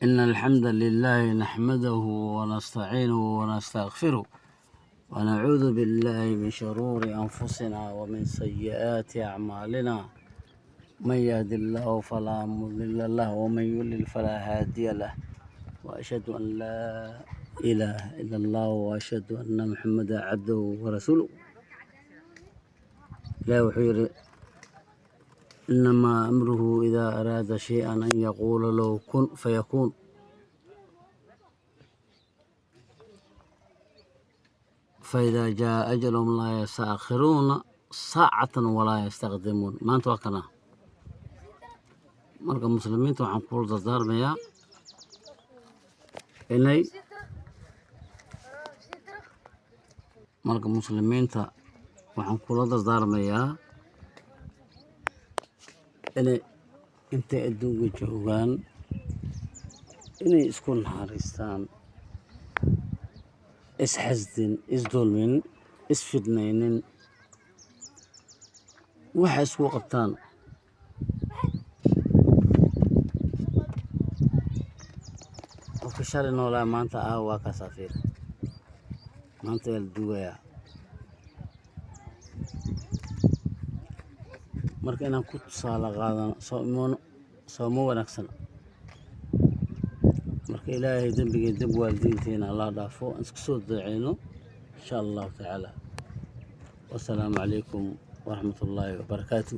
إن الحمد لله نحمده ونستعينه ونستغفره ونعوذ بالله من شرور أنفسنا ومن سيئات أعمالنا. من يهد الله فلا مضل له ومن يضلل فلا هادي له، وأشهد أن لا إله إلا الله وأشهد أن محمدا عبده ورسوله. لا وحير إنما أمره إذا أراد شيئا أن يقول له كن فيكون. فإذا جاء أجلهم لا يستأخرون ساعة ولا يستقدمون. ما أنت وكنا marka muslimiinta waxaan kula dardaarmayaa inay intay adduunka joogaan inay isku naxariistaan, isxasdin, isdulmin, isfidnaynin, waxa isku qabtaan. qofka shalay noolaa maanta waa ka safiir, maanta waa la duugayaa. marka inaan ku tusaale qaadano sooma wanaagsan. marka ilaahay dembiga dib waalidiinteena allah dhaafo, aan isku soo duceyno insha allahu tacaala. wasalaamu calaykum waraxmatullaahi wabarakaatu.